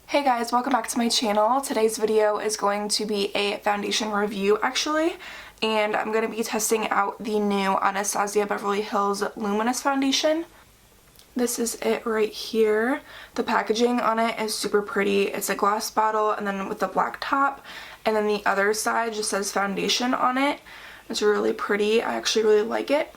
Hey guys, welcome back to my channel. Today's video is going to be a foundation review actually, and I'm going to be testing out the new Anastasia Beverly Hills Luminous foundation. This is it right here. The packaging on it is super pretty. It's a glass bottle and then with a black top, and then the other side just says foundation on it. It's really pretty. I actually really like it.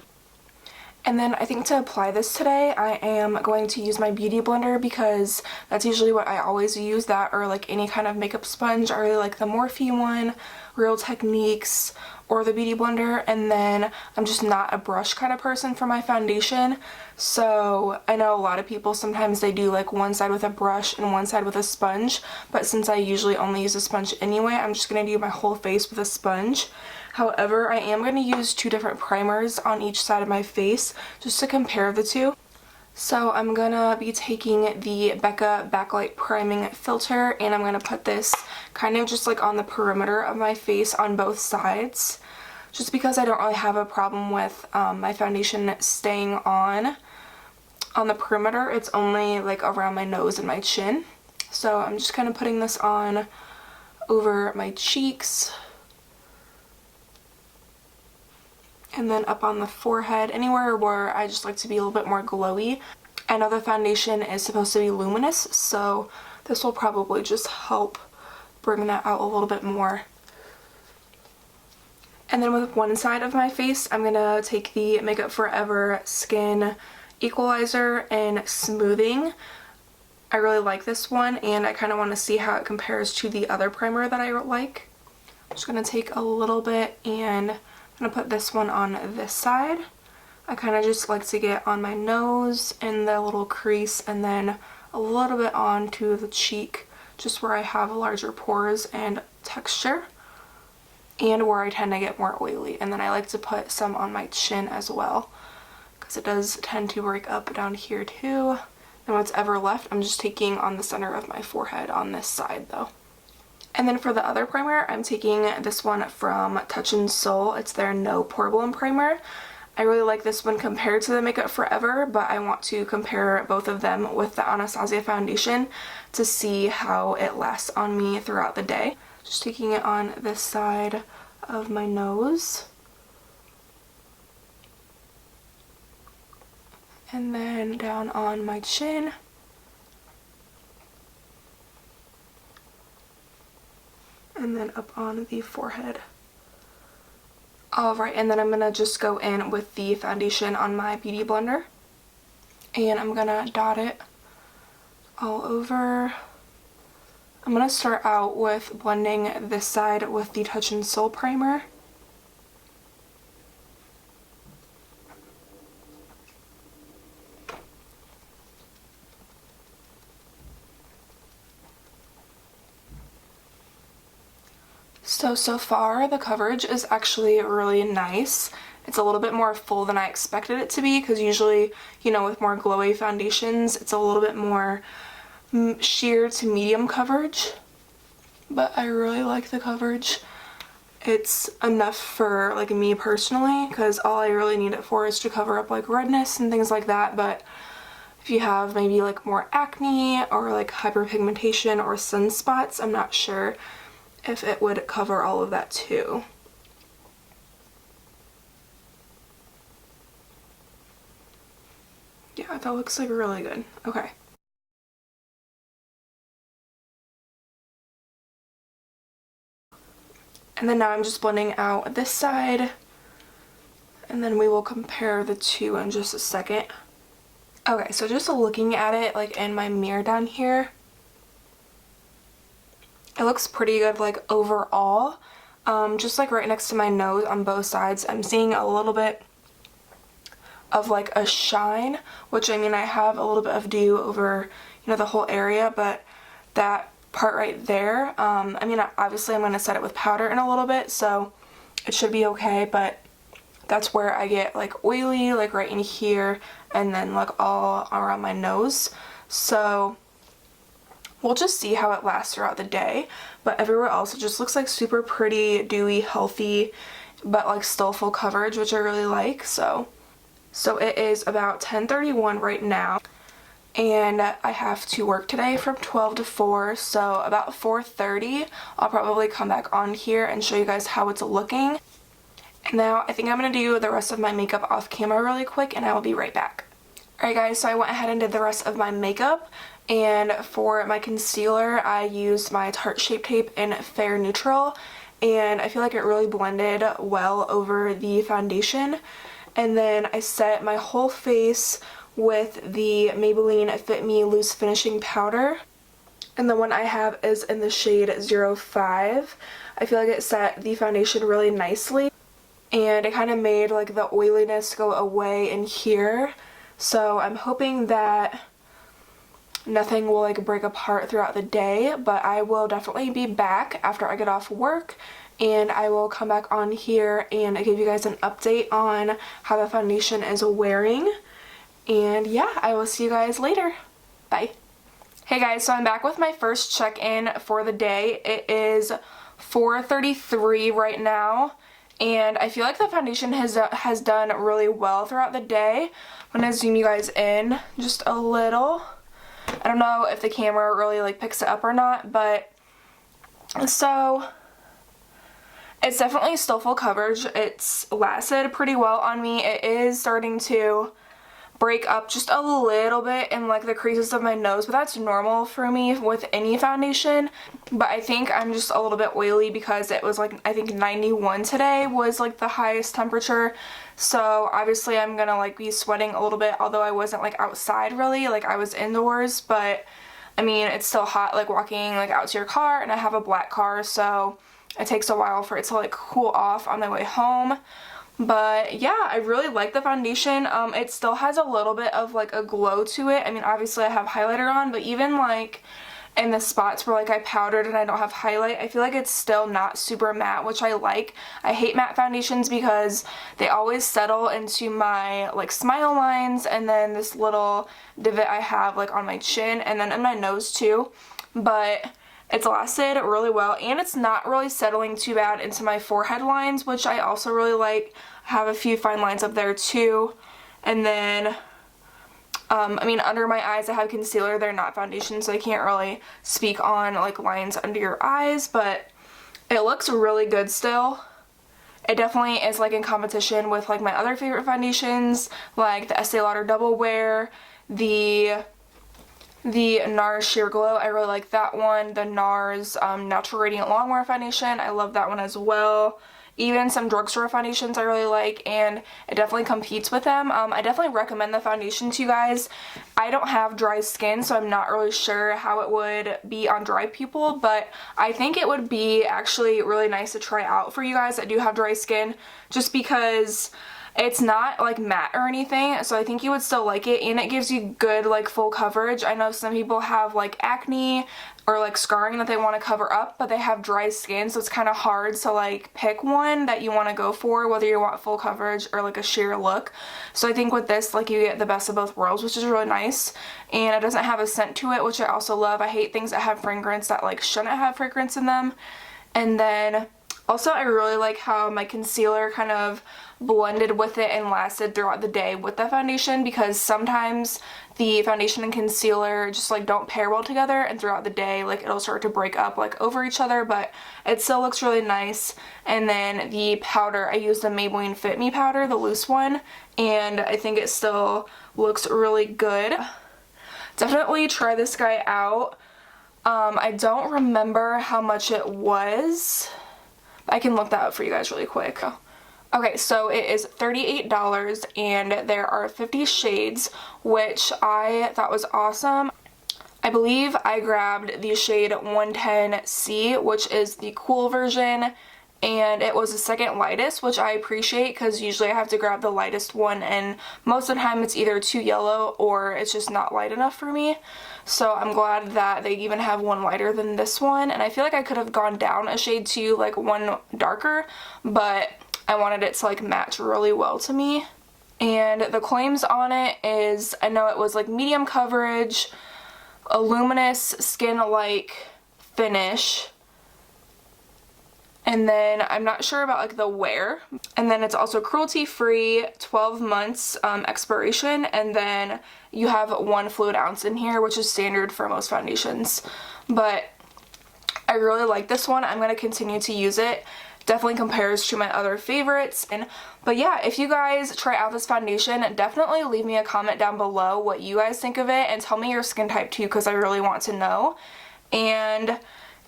And then I think to apply this today, I am going to use my beauty blender because that's usually what I always use, that or like any kind of makeup sponge. I really like the Morphe one, Real Techniques, or the beauty blender. And then I'm just not a brush kind of person for my foundation. So I know a lot of people, sometimes they do like one side with a brush and one side with a sponge. But since I usually only use a sponge anyway, I'm just going to do my whole face with a sponge. However, I am going to use two different primers on each side of my face just to compare the two. So I'm going to be taking the Becca Backlight Priming Filter, and I'm going to put this kind of just like on the perimeter of my face on both sides. Just because I don't really have a problem with my foundation staying on the perimeter. It's only like around my nose and my chin. So I'm just kind of putting this on over my cheeks. And then up on the forehead, anywhere where I just like to be a little bit more glowy. I know the foundation is supposed to be luminous, so this will probably just help bring that out a little bit more. And then with one side of my face, I'm going to take the Makeup Forever Skin Equalizer and Smoothing. I really like this one, and I kind of want to see how it compares to the other primer that I like. I'm just going to take a little bit and I'm going to put this one on this side. I kind of just like to get on my nose and the little crease, and then a little bit onto the cheek, just where I have larger pores and texture, and where I tend to get more oily. And then I like to put some on my chin as well, because it does tend to break up down here too. And what's ever left, I'm just taking on the center of my forehead on this side though. And then for the other primer, I'm taking this one from Touch in Sol. It's their No Porcelain Primer. I really like this one compared to the Makeup Forever, but I want to compare both of them with the Anastasia foundation to see how it lasts on me throughout the day. Just taking it on this side of my nose. And then down on my chin. And then up on the forehead. Alright, and then I'm going to just go in with the foundation on my beauty blender. And I'm going to dot it all over. I'm going to start out with blending this side with the Touch in Sol primer. So far the coverage is actually really nice. It's a little bit more full than I expected it to be, because usually, you know, with more glowy foundations, it's a little bit more sheer to medium coverage. But I really like the coverage. It's enough for like me personally, because all I really need it for is to cover up like redness and things like that. But if you have maybe like more acne or like hyperpigmentation or sunspots, I'm not sure if it would cover all of that too. Yeah, that looks like really good. Okay. And then now I'm just blending out this side, and then we will compare the two in just a second. Okay, so just looking at it like in my mirror down here, it looks pretty good like overall. Just like right next to my nose on both sides, I'm seeing a little bit of like a shine, which I mean, I have a little bit of dew over, you know, the whole area, but that part right there, I mean, obviously I'm going to set it with powder in a little bit, so it should be okay, but that's where I get like oily, like right in here, and then like all around my nose. So we'll just see how it lasts throughout the day, but everywhere else it just looks like super pretty, dewy, healthy, but like still full coverage, which I really like. So it is about 10:31 right now, and I have to work today from 12 to 4, so about 4:30 I'll probably come back on here and show you guys how it's looking. And now I think I'm going to do the rest of my makeup off camera really quick, and I will be right back. Alright guys, so I went ahead and did the rest of my makeup, and for my concealer I used my Tarte Shape Tape in Fair Neutral, and I feel like it really blended well over the foundation. And then I set my whole face with the Maybelline Fit Me Loose Finishing Powder, and the one I have is in the shade 05. I feel like it set the foundation really nicely, and it kind of made like the oiliness go away in here. So I'm hoping that nothing will like break apart throughout the day, but I will definitely be back after I get off work, and I will come back on here and give you guys an update on how the foundation is wearing. And yeah, I will see you guys later. Bye. Hey guys, so I'm back with my first check-in for the day. It is 4:33 right now, and I feel like the foundation has done really well throughout the day. I'm gonna zoom you guys in just a little. I don't know if the camera really like picks it up or not, but so it's definitely still full coverage. It's lasted pretty well on me. It is starting to break up just a little bit in like the creases of my nose, but that's normal for me with any foundation. But I think I'm just a little bit oily because it was like, I think 91 today was like the highest temperature. So obviously I'm gonna like be sweating a little bit, although I wasn't like outside really, like I was indoors. But I mean, it's still hot like walking like out to your car, and I have a black car, so it takes a while for it to like cool off on my way home. But yeah, I really like the foundation. It still has a little bit of like a glow to it. I mean, obviously I have highlighter on, but even like in the spots where like I powdered and I don't have highlight, I feel like it's still not super matte, which I like. I hate matte foundations because they always settle into my like smile lines, and then this little divot I have like on my chin, and then in my nose too. But it's lasted really well, and it's not really settling too bad into my forehead lines, which I also really like. I have a few fine lines up there too. And then, I mean, under my eyes I have concealer. They're not foundation, so I can't really speak on like lines under your eyes, but it looks really good still. It definitely is like in competition with like my other favorite foundations, like the Estee Lauder Double Wear, the NARS Sheer Glow. I really like that one. The NARS Natural Radiant Longwear Foundation, I love that one as well. Even some drugstore foundations I really like, and it definitely competes with them. I definitely recommend the foundation to you guys. I don't have dry skin, so I'm not really sure how it would be on dry people, but I think it would be actually really nice to try out for you guys that do have dry skin, just because it's not like matte or anything, so I think you would still like it, and it gives you good like full coverage. I know some people have like acne or like scarring that they want to cover up, but they have dry skin, so it's kind of hard to like pick one that you want to go for, whether you want full coverage or like a sheer look. So I think with this, like, you get the best of both worlds, which is really nice, and it doesn't have a scent to it, which I also love. I hate things that have fragrance that like shouldn't have fragrance in them. And then also I really like how my concealer kind of blended with it and lasted throughout the day with the foundation, because sometimes the foundation and concealer just like don't pair well together, and throughout the day like it'll start to break up like over each other, but it still looks really nice. And then the powder, I used the Maybelline Fit Me powder, the loose one, and I think it still looks really good. Definitely try this guy out. I don't remember how much it was. I can look that up for you guys really quick. Okay, so it is $38, and there are 50 shades, which I thought was awesome. I believe I grabbed the shade 110C, which is the cool version, and it was the second lightest, which I appreciate because usually I have to grab the lightest one, and most of the time it's either too yellow or it's just not light enough for me. So I'm glad that they even have one lighter than this one, and I feel like I could have gone down a shade to like one darker, but I wanted it to like match really well to me. And the claims on it is, I know it was like medium coverage, a luminous skin-like finish, And then I'm not sure about like the wear. And then it's also cruelty free, 12 months expiration, and then you have 1 fluid ounce in here, which is standard for most foundations. But I really like this one. I'm going to continue to use it. Definitely compares to my other favorites. But yeah, if you guys try out this foundation, definitely leave me a comment down below what you guys think of it, and tell me your skin type too, because I really want to know. And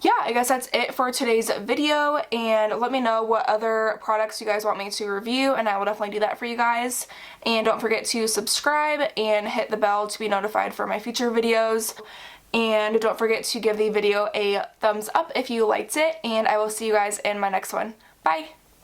yeah, I guess that's it for today's video, and let me know what other products you guys want me to review, and I will definitely do that for you guys. And don't forget to subscribe and hit the bell to be notified for my future videos. And don't forget to give the video a thumbs up if you liked it, and I will see you guys in my next one. Bye!